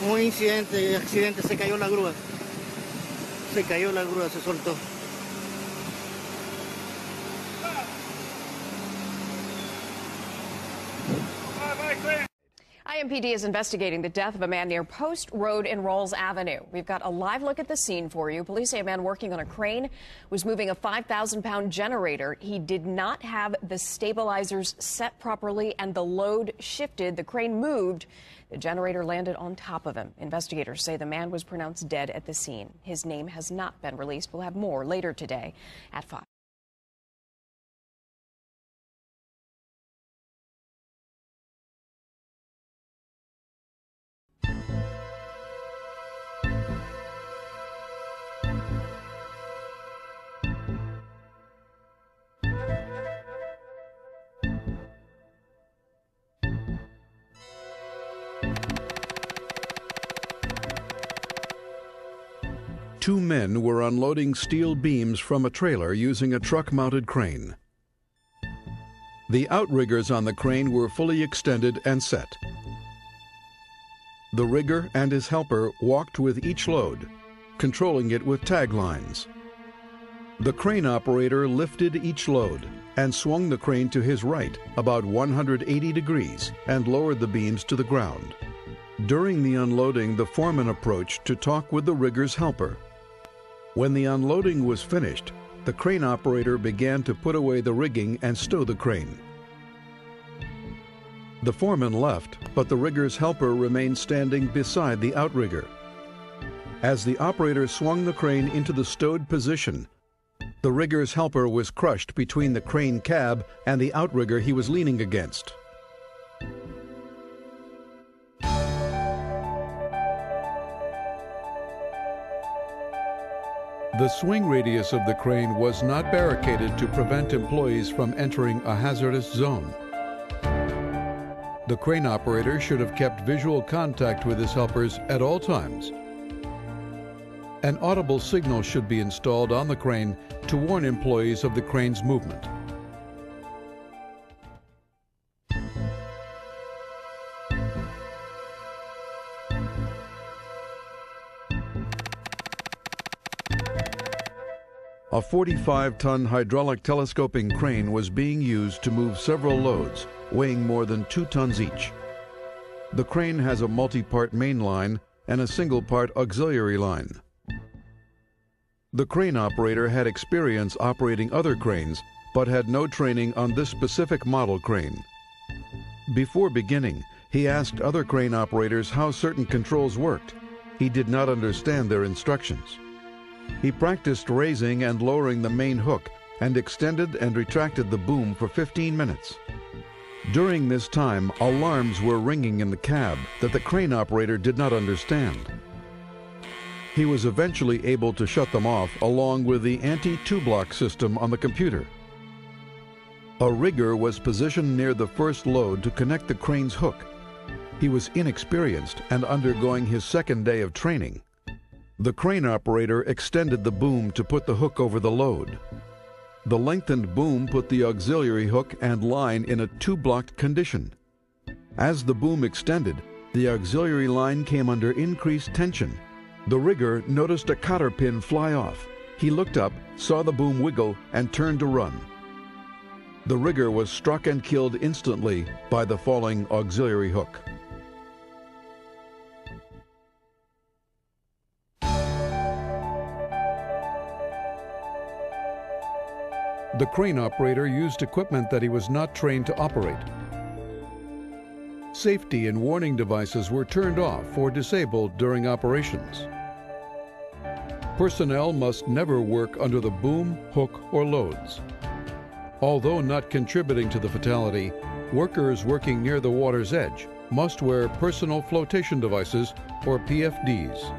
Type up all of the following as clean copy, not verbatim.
Un incidente, accidente, se cayó la grúa. Se cayó la grúa, se soltó. IMPD is investigating the death of a man near Post Road in Rolls Avenue. We've got a live look at the scene for you. Police say a man working on a crane was moving a 5,000-pound generator. He did not have the stabilizers set properly, and the load shifted. The crane moved. The generator landed on top of him. Investigators say the man was pronounced dead at the scene. His name has not been released. We'll have more later today at 5. Two men were unloading steel beams from a trailer using a truck-mounted crane. The outriggers on the crane were fully extended and set. The rigger and his helper walked with each load, controlling it with tag lines. The crane operator lifted each load and swung the crane to his right about 180 degrees and lowered the beams to the ground. During the unloading, the foreman approached to talk with the rigger's helper. When the unloading was finished, the crane operator began to put away the rigging and stow the crane. The foreman left, but the rigger's helper remained standing beside the outrigger. As the operator swung the crane into the stowed position, the rigger's helper was crushed between the crane cab and the outrigger he was leaning against. The swing radius of the crane was not barricaded to prevent employees from entering a hazardous zone. The crane operator should have kept visual contact with his helpers at all times. An audible signal should be installed on the crane to warn employees of the crane's movement. A 45-ton hydraulic telescoping crane was being used to move several loads, weighing more than 2 tons each. The crane has a multi-part main line and a single-part auxiliary line. The crane operator had experience operating other cranes, but had no training on this specific model crane. Before beginning, he asked other crane operators how certain controls worked. He did not understand their instructions. He practiced raising and lowering the main hook and extended and retracted the boom for 15 minutes. During this time, alarms were ringing in the cab that the crane operator did not understand. He was eventually able to shut them off along with the anti-two-block system on the computer. A rigger was positioned near the first load to connect the crane's hook. He was inexperienced and undergoing his second day of training. The crane operator extended the boom to put the hook over the load. The lengthened boom put the auxiliary hook and line in a two-blocked condition. As the boom extended, the auxiliary line came under increased tension. The rigger noticed a cotter pin fly off. He looked up, saw the boom wiggle, and turned to run. The rigger was struck and killed instantly by the falling auxiliary hook. The crane operator used equipment that he was not trained to operate. Safety and warning devices were turned off or disabled during operations. Personnel must never work under the boom, hook, or loads. Although not contributing to the fatality, workers working near the water's edge must wear personal flotation devices, or PFDs.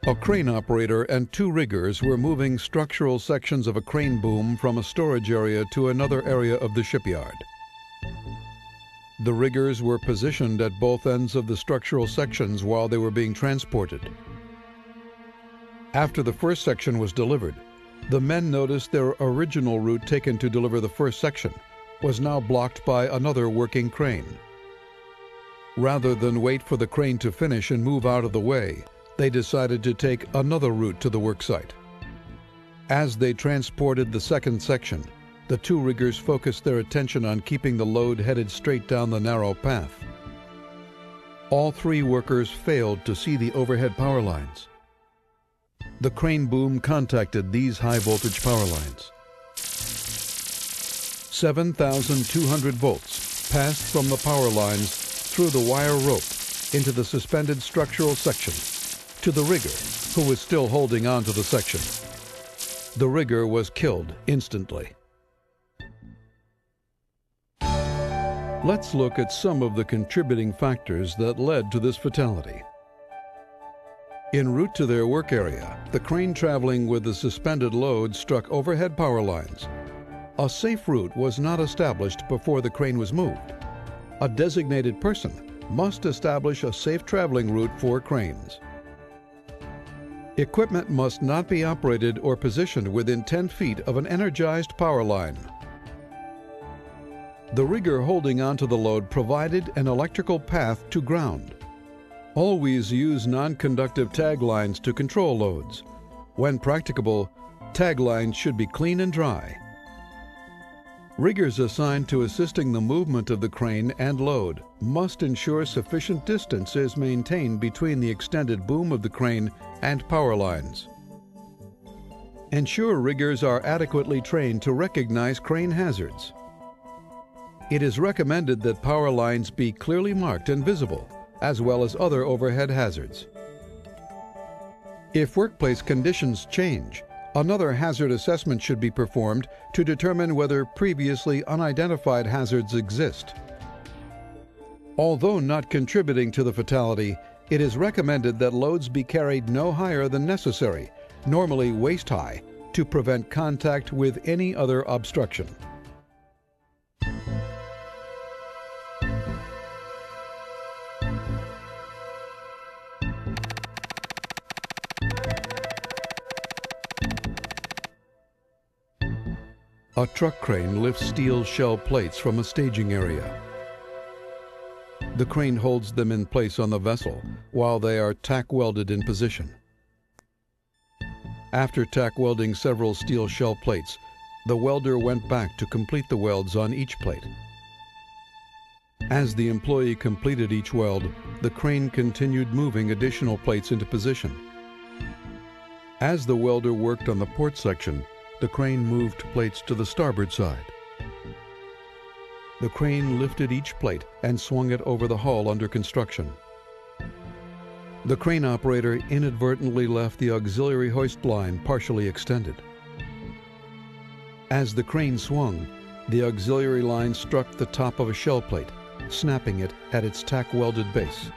A crane operator and two riggers were moving structural sections of a crane boom from a storage area to another area of the shipyard. The riggers were positioned at both ends of the structural sections while they were being transported. After the first section was delivered, the men noticed their original route taken to deliver the first section was now blocked by another working crane. Rather than wait for the crane to finish and move out of the way, they decided to take another route to the worksite. As they transported the second section, the two riggers focused their attention on keeping the load headed straight down the narrow path. All three workers failed to see the overhead power lines. The crane boom contacted these high-voltage power lines. 7,200 volts passed from the power lines through the wire rope into the suspended structural section to the rigger, who was still holding on to the section. The rigger was killed instantly. Let's look at some of the contributing factors that led to this fatality. En route to their work area, the crane traveling with the suspended load struck overhead power lines. A safe route was not established before the crane was moved. A designated person must establish a safe traveling route for cranes. Equipment must not be operated or positioned within 10 feet of an energized power line. The rigger holding onto the load provided an electrical path to ground. Always use non-conductive tag lines to control loads. When practicable, tag lines should be clean and dry. Riggers assigned to assisting the movement of the crane and load must ensure sufficient distance is maintained between the extended boom of the crane and power lines. Ensure riggers are adequately trained to recognize crane hazards. It is recommended that power lines be clearly marked and visible, as well as other overhead hazards. If workplace conditions change, another hazard assessment should be performed to determine whether previously unidentified hazards exist. Although not contributing to the fatality, it is recommended that loads be carried no higher than necessary, normally waist high, to prevent contact with any other obstruction. A truck crane lifts steel shell plates from a staging area. The crane holds them in place on the vessel while they are tack welded in position. After tack welding several steel shell plates, the welder went back to complete the welds on each plate. As the employee completed each weld, the crane continued moving additional plates into position. As the welder worked on the port section, the crane moved plates to the starboard side. The crane lifted each plate and swung it over the hull under construction. The crane operator inadvertently left the auxiliary hoist line partially extended. As the crane swung, the auxiliary line struck the top of a shell plate, snapping it at its tack-welded base.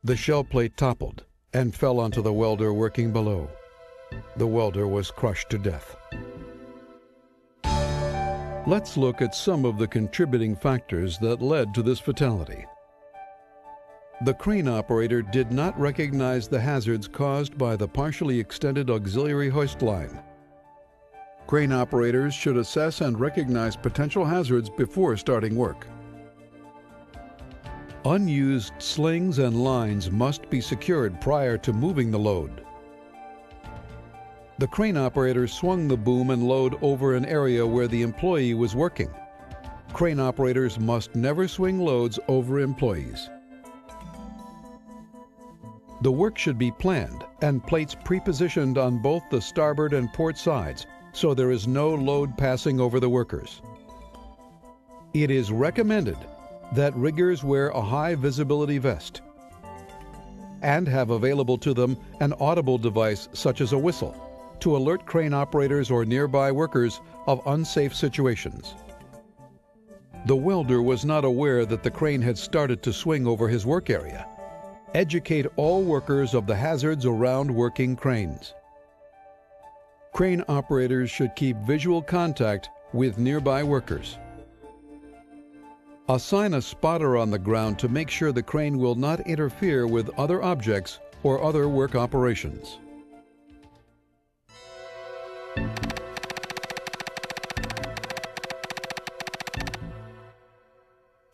The shell plate toppled and fell onto the welder working below. The welder was crushed to death. Let's look at some of the contributing factors that led to this fatality. The crane operator did not recognize the hazards caused by the partially extended auxiliary hoist line. Crane operators should assess and recognize potential hazards before starting work. Unused slings and lines must be secured prior to moving the load. The crane operator swung the boom and load over an area where the employee was working. Crane operators must never swing loads over employees. The work should be planned and plates pre-positioned on both the starboard and port sides so there is no load passing over the workers. It is recommended that riggers wear a high visibility vest and have available to them an audible device such as a whistle to alert crane operators or nearby workers of unsafe situations. The welder was not aware that the crane had started to swing over his work area. Educate all workers of the hazards around working cranes. Crane operators should keep visual contact with nearby workers. Assign a spotter on the ground to make sure the crane will not interfere with other objects or other work operations.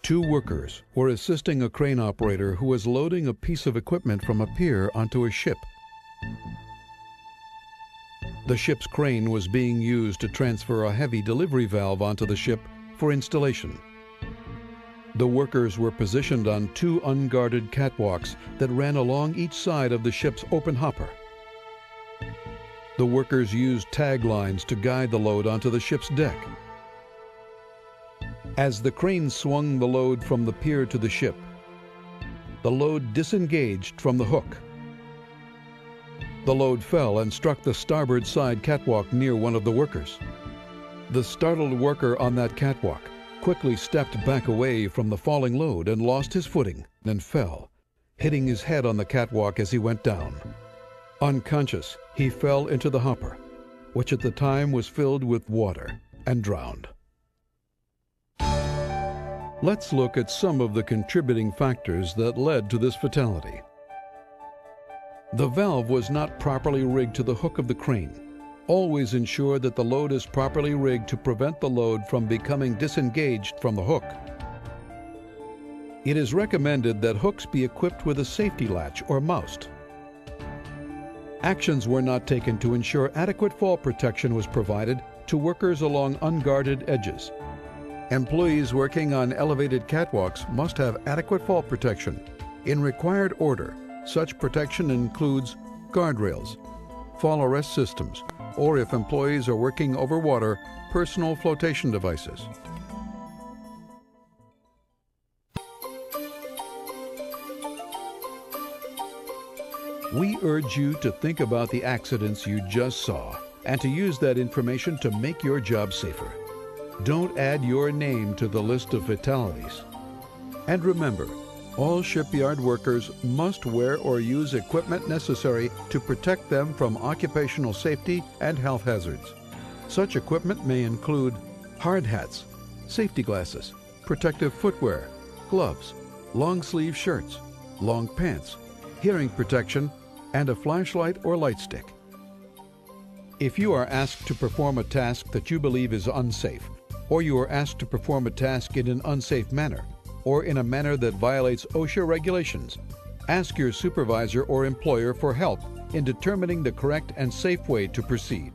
Two workers were assisting a crane operator who was loading a piece of equipment from a pier onto a ship. The ship's crane was being used to transfer a heavy delivery valve onto the ship for installation. The workers were positioned on two unguarded catwalks that ran along each side of the ship's open hopper. The workers used tag lines to guide the load onto the ship's deck. As the crane swung the load from the pier to the ship, the load disengaged from the hook. The load fell and struck the starboard side catwalk near one of the workers. The startled worker on that catwalk quickly stepped back away from the falling load and lost his footing and fell, hitting his head on the catwalk as he went down. Unconscious, he fell into the hopper, which at the time was filled with water, and drowned. Let's look at some of the contributing factors that led to this fatality. The valve was not properly rigged to the hook of the crane. Always ensure that the load is properly rigged to prevent the load from becoming disengaged from the hook. It is recommended that hooks be equipped with a safety latch or moust. Actions were not taken to ensure adequate fall protection was provided to workers along unguarded edges. Employees working on elevated catwalks must have adequate fall protection. In required order, such protection includes guardrails, fall arrest systems, or if employees are working over water, personal flotation devices. We urge you to think about the accidents you just saw and to use that information to make your job safer. Don't add your name to the list of fatalities. And remember, all shipyard workers must wear or use equipment necessary to protect them from occupational safety and health hazards. Such equipment may include hard hats, safety glasses, protective footwear, gloves, long-sleeve shirts, long pants, hearing protection, and a flashlight or light stick. If you are asked to perform a task that you believe is unsafe, or you are asked to perform a task in an unsafe manner, or in a manner that violates OSHA regulations, ask your supervisor or employer for help in determining the correct and safe way to proceed.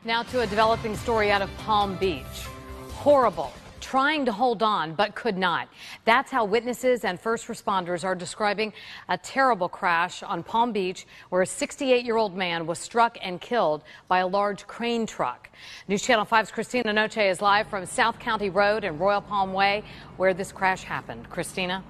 Now to a developing story out of Palm Beach. Horrible. Trying to hold on, but could not. That's how witnesses and first responders are describing a terrible crash on Palm Beach where a 68-year-old man was struck and killed by a large crane truck. News Channel 5's Christina Noche is live from South County Road and Royal Palm Way where this crash happened. Christina?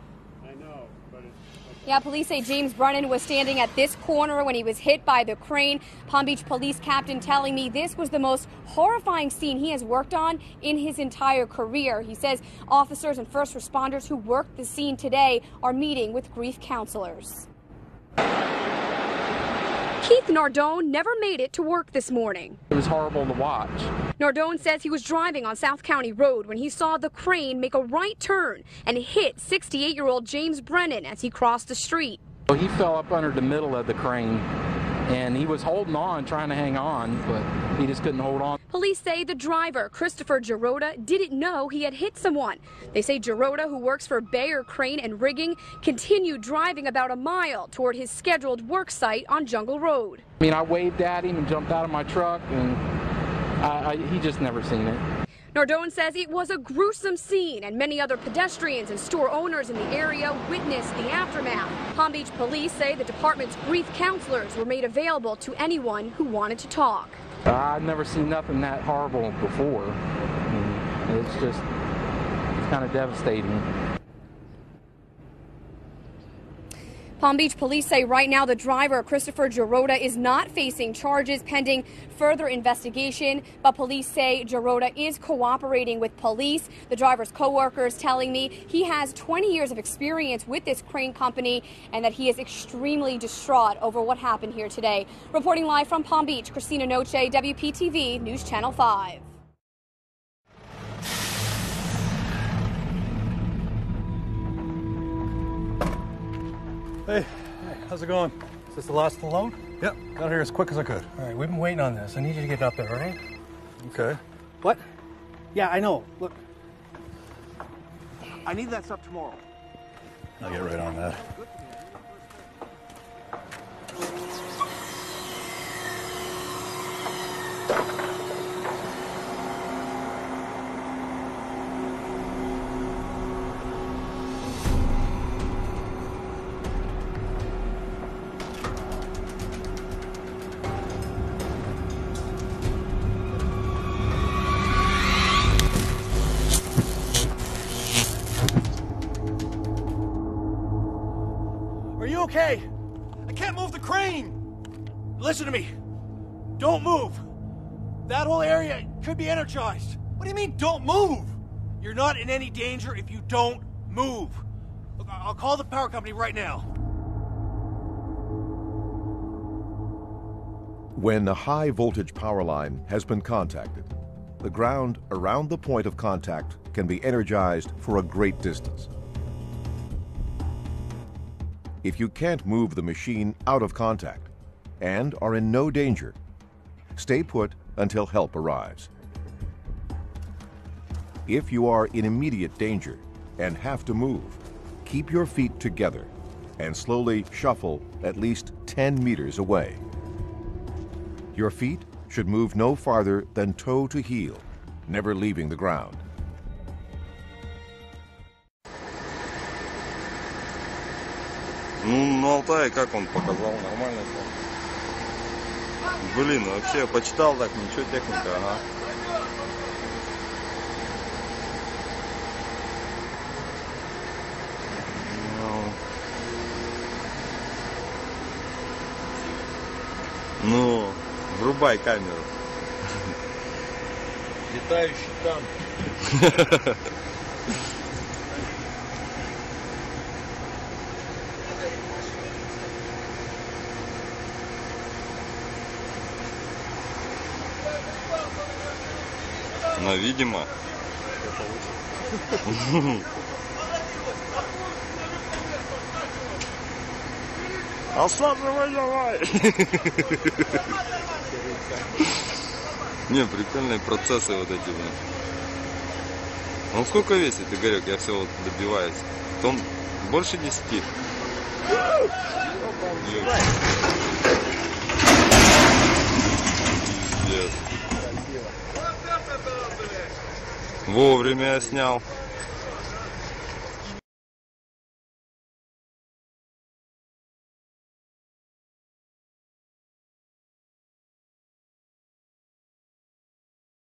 Yeah, police say James Brennan was standing at this corner when he was hit by the crane. Palm Beach police captain telling me this was the most horrifying scene he has worked on in his entire career. He says officers and first responders who worked the scene today are meeting with grief counselors. Keith Nardone never made it to work this morning. It was horrible to watch. Nardone says he was driving on South County Road when he saw the crane make a right turn and hit 68-year-old James Brennan as he crossed the street. Well, he fell up under the middle of the crane, and he was holding on, trying to hang on, but he just couldn't hold on. Police say the driver, Christopher Giroda, didn't know he had hit someone. They say Giroda, who works for Bayer Crane and Rigging, continued driving about a mile toward his scheduled work site on Jungle Road. I mean, I waved at him and jumped out of my truck, and he just never seen it. Nardone says it was a gruesome scene, and many other pedestrians and store owners in the area witnessed the aftermath. Palm Beach police say the department's grief counselors were made available to anyone who wanted to talk. I've never seen nothing that horrible before. I mean, it's kind of devastating. Palm Beach police say right now the driver, Christopher Giroda, is not facing charges pending further investigation, but police say Giroda is cooperating with police. The driver's co-workers telling me he has 20 years of experience with this crane company and that he is extremely distraught over what happened here today. Reporting live from Palm Beach, Christina Noche, WPTV News Channel 5. Hey, how's it going? Is this the last of the load? Yep, got here as quick as I could. All right, we've been waiting on this. I need you to get up there, all right? Okay. What? Yeah, I know. Look, I need that stuff tomorrow. I'll get right on that. Okay, I can't move the crane. Listen to me. Don't move. That whole area could be energized. What do you mean, don't move? You're not in any danger if you don't move. Look, I'll call the power company right now. When a high voltage power line has been contacted, the ground around the point of contact can be energized for a great distance. If you can't move the machine out of contact and are in no danger, stay put until help arrives. If you are in immediate danger and have to move, keep your feet together and slowly shuffle at least 10 meters away. Your feet should move no farther than toe to heel, never leaving the ground. Ну, на Алтае, как он показал, нормально все. Блин, вообще, почитал так, ничего, техника, ага. Ну, врубай камеру. Летающий танк. Ну, видимо. Аслан, давай! Не, прикольные процессы вот эти, блин. Он сколько весит, Игорек? Я все вот добиваюсь. Тон больше 10. Пиздец. Вовремя я снял.